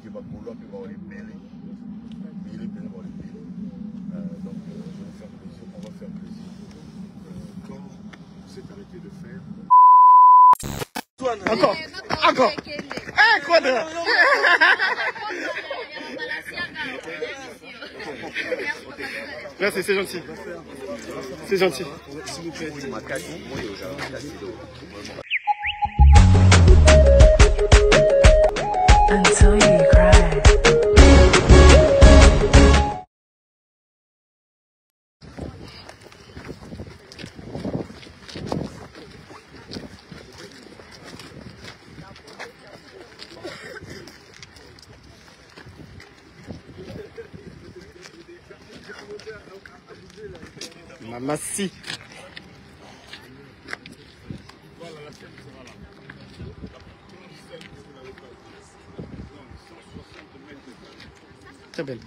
que ma coloc va les libérer. Il est bien dans les pays. Donc, on va faire plaisir. Quand c'est arrêté de faire. Encore. Encore. Eh, quoi de... Merci, c'est gentil. C'est gentil. S'il vous plaît, c'est ma casse. Moi, Until you cry. Mamassi. Très belle.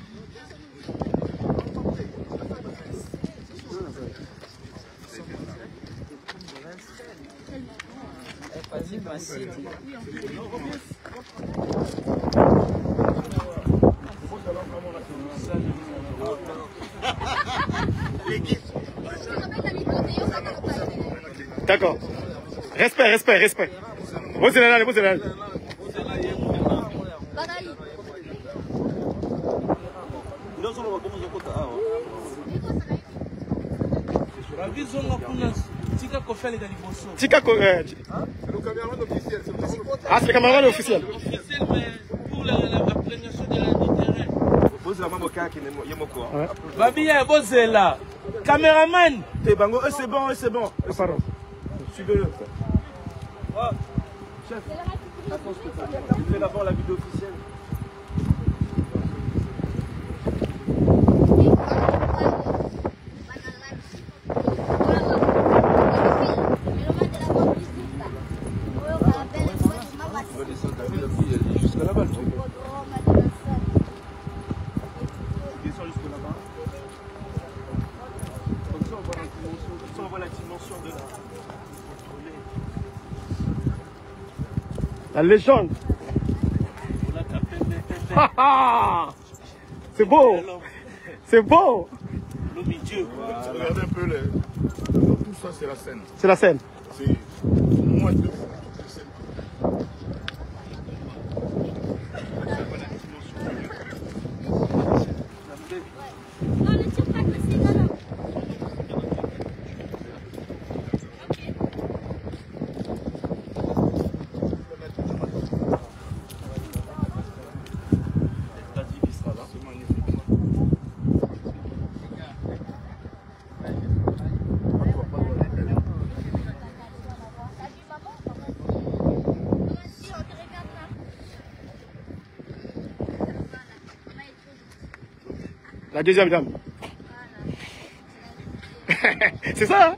D'accord. Respect, respect, respect. Vous allez, vous allez. Tika ko. C'est le caméraman officiel. Ah, c'est le caméraman officiel. Officiel, mais pour l'imprégnation de l'intérêt. pose la main au cas qui est mon corps. Babia, posez là. Caméraman. T'es bango, c'est bon, c'est bon. Pardon. Suivez-le. Chef, attends, je fais d'abord la vidéo officielle. Jusqu'à là-bas, descend jusque là-bas. Comme ça, on voit la dimension de La légende. C'est beau. C'est beau. Regardez un peu tout ça, c'est la scène. C'est la scène. C'est moins de La deuxième dame. C'est ça, hein?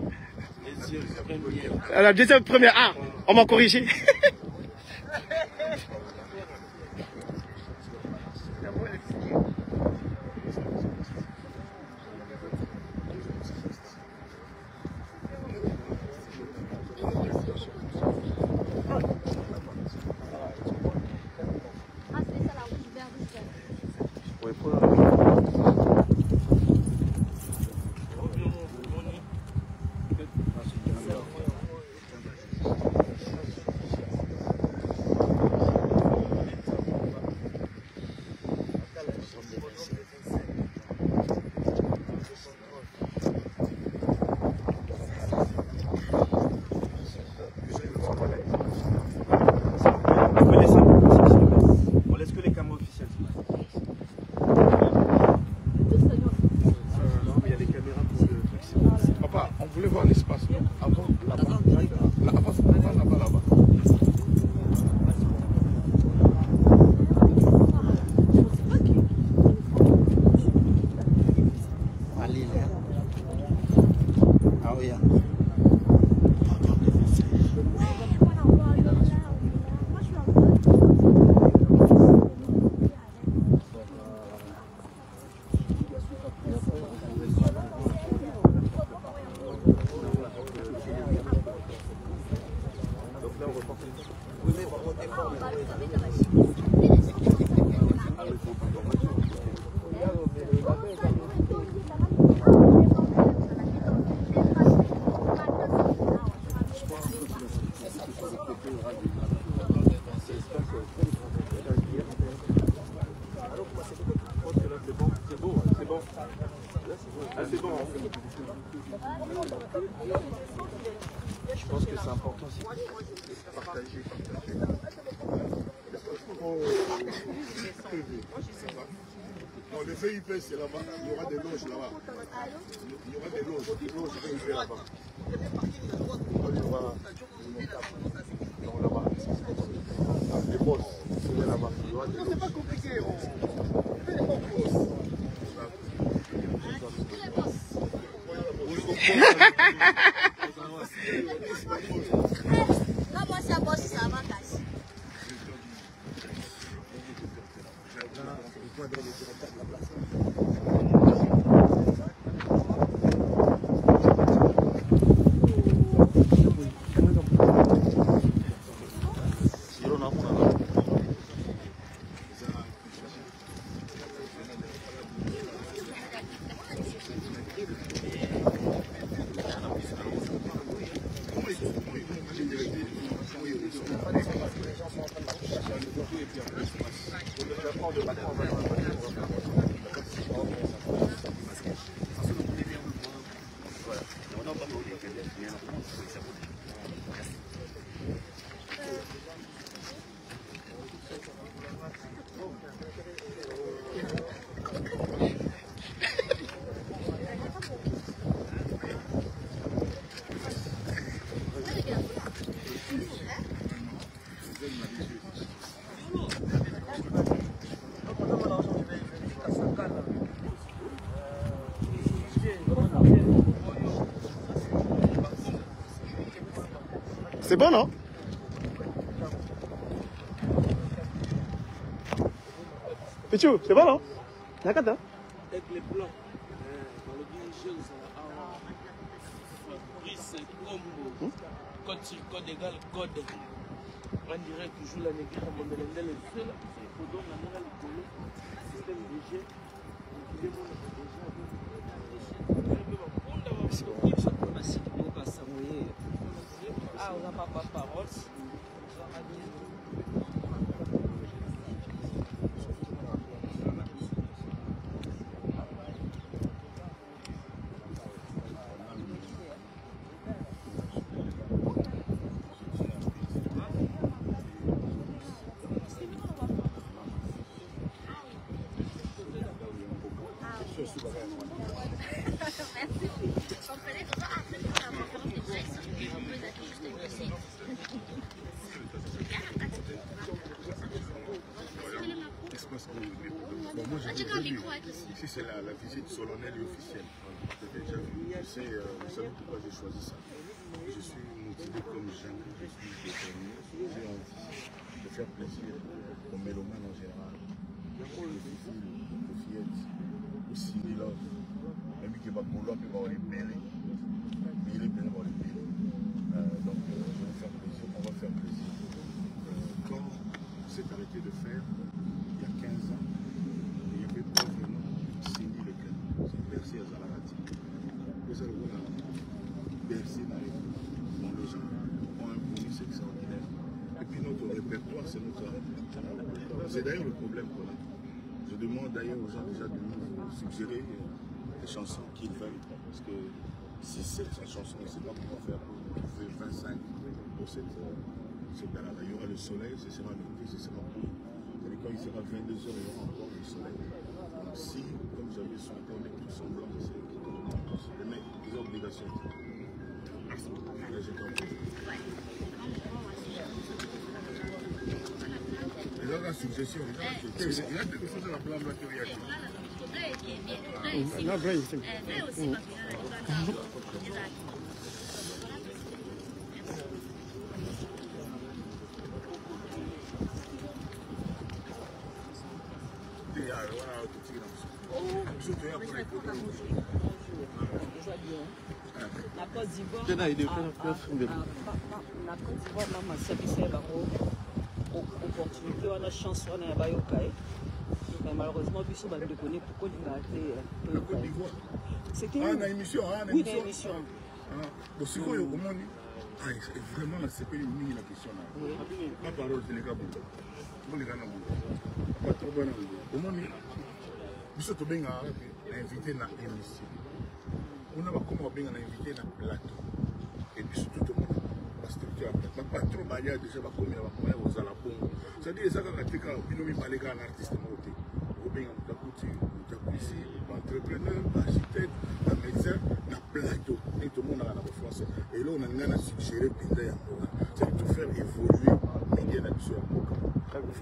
La deuxième première. Ah, on m'a corrigé. Je pense que c'est important aussi. Partager. Non, le VIP c'est là-bas, il y aura des loges là-bas. Il y aura des loges VIP là-bas. Il y aura là-bas. Des boss, c'est là-bas. Il y aura des loges. C'est pas compliqué. C'est bon, non? Pichou, c'est bon, non? Nakata? Avec les blancs. Dans le dirigé, Fabrice Combo. Code sur code égal code. On dirait toujours la néglige comme on est le seul. Il faut donc la nouvelle système de jeu. Ah, on n'a pas parole. Ici, c'est la visite solennelle et officielle. Déjà vu. Je sais, vous savez pourquoi j'ai choisi ça. Je suis motivé comme jamais, je suis déterminé, j'ai envie de faire plaisir aux mélomanes en général, aux fillettes, aux ciné-love, même qui va vouloir que va les mêler. Mais il est bien dans les pays. Donc, je vais faire plaisir, on va faire plaisir. Quand s'est arrêté de faire, il y a 15 ans, il y avait pas vraiment Cindy le clan, c'est Bercy à Zalarati. Vous allez voir, Bercy dans les gens ont un bonus extraordinaire. Et puis notre répertoire, c'est notre répertoire. C'est d'ailleurs le problème qu'on a. Je demande d'ailleurs aux gens déjà de nous suggérer des chansons qu'ils veulent. Parce que si c'est cette chanson, on ne sait pas comment faire pour trouver 25 pour cette balade. Il y aura le soleil, ce sera midi, ce sera beau. Et quand il sera 22h, il y aura encore le soleil. Donc si, comme vous avez souhaité, on est tous ensemble, c'est les mecs, des obligations. Là, j'ai compris. Et là, la suggestion, il y a quelque chose à la plan de la théorie. Non, vrai, c'est La Côte d'Ivoire, opportunité, on a chance, on a Bayokai. Mais malheureusement, Bissou va nous connaître pourquoi il a été. La Côte d'Ivoire. C'était une émission. Oui, une émission. Bon, c'est quoi, comment on dit? Vraiment, c'est pas une question. La parole, c'est les gars. Vous les gars, pas trop bon. Comment on dit? Bissou Tobeng a invité dans l'émission. on a comment bien invité dans le plateau. Et puis surtout tout le monde. Pas trop bailler déjà va combien aux alabons. C'est-à-dire ça quand tu as une parler qu'un artiste monté. Ou bien on ici, entrepreneur, architecte, médecin, dans plateau. Et tout le monde a la français. Et là on a suggéré Pinda. C'est tout faire évoluer les médias sur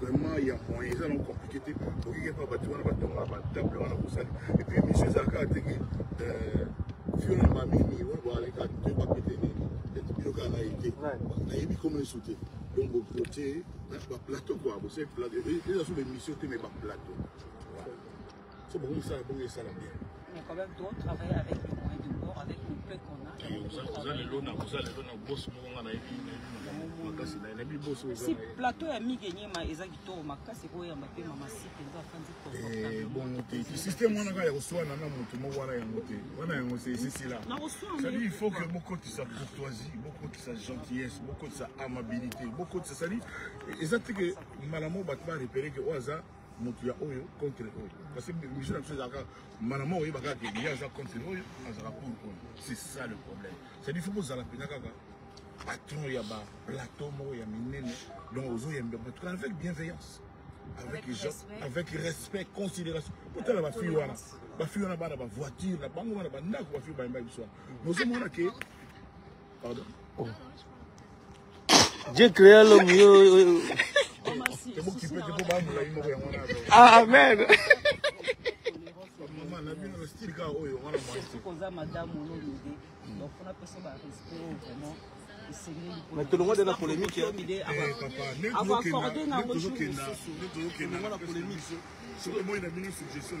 vraiment il y a moyen ça non compliqué. Donc il y a pas battu on a pas table on a pour ça. Et puis monsieur Zaka a dit Fiona Mamini on va aller quand tu vas péter et comment les sauter. Donc, vous côté, plateau quoi. Vous savez, les sont des missions, mais pas plateau. C'est bon, ça la bien. Mais quand même, d'autres travailler avec les moyens de bord, avec le peu qu'on a. Si plateau est mis gagné, mais ils ont dit tout, ma casse est quoi, ma paix, ma masse, et bon, le système, on a reçu un an, on a c'est là. C'est-à-dire il faut que beaucoup de sa courtoisie, beaucoup de sa gentillesse, beaucoup de sa amabilité, beaucoup de ça. C'est-à-dire, exactement que Malamo va pas repérer que au hasard, il y a Oyo contre Oyo. Parce que Michel a fait ça, Malamo, il va y a contre Oyo, c'est ça le problème. C'est-à-dire qu'il faut que vous ayez patron, il y a plateau, il y a minene, donc aux autres, il y a avec bienveillance, avec les gens, avec respect, considération. Pourtant, la fille, la fille, la voiture, la banque, la banque, la fille, la banque, nous sommes qui. Pardon. Dieu créa l'homme. C'est bon qui peut te faire Ah, amen. Maman, la vie, le style, quand on a c'est madame, donc on a besoin de respect vraiment. Mais tout le monde est dans la polémique. Avoir accordé dans vos choses. La polémique. C'est le moment où il a mis une suggestion.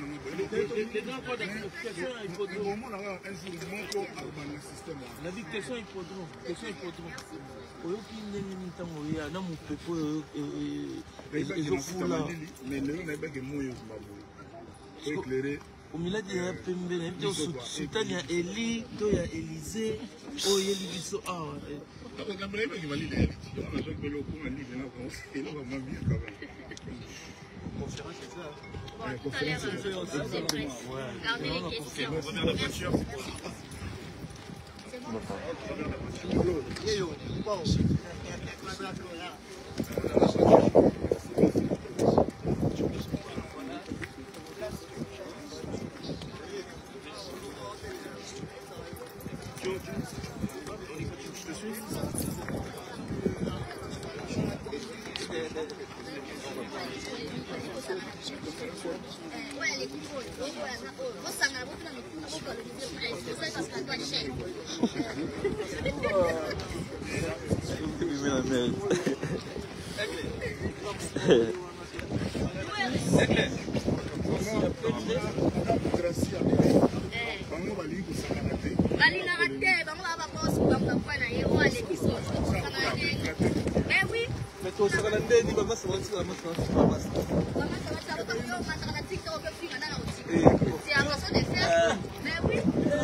La vie, question hippodrome. Question hippodrome. Au milieu de la pembele, il y a Sultan, il y a Eli, il y a Élysée, il y a Libiso. Conférence, c'est ça. Conférence, Gardez les questions.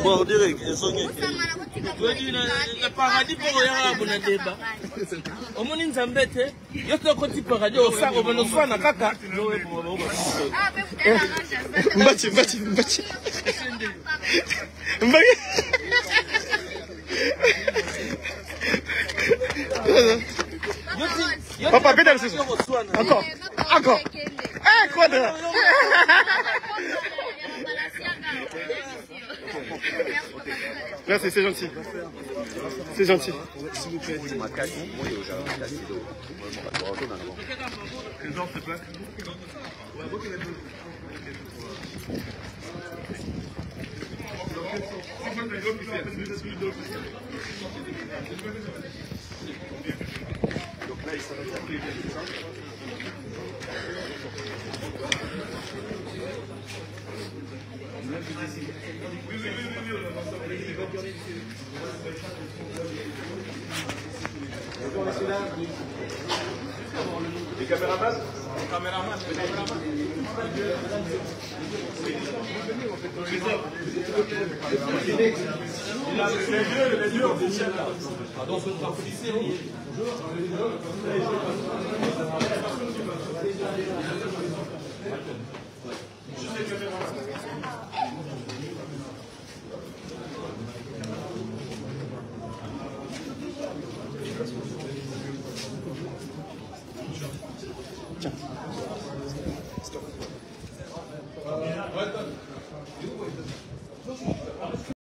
Bon, on dirait qu'ils sont le paradis pour regarder un débat. Au moins, ils embêtent. Il y a un petit paradis au sein où on soit dans caca. Papa, pédale, c'est ça. Encore. Encore. Eh, quoi de... Merci, c'est gentil. C'est gentil. S'il vous plaît, donc là, il s'arrête à plus les caméramans. Les deux officiels là. Pardon, ce sera policier. Juste les caméramans.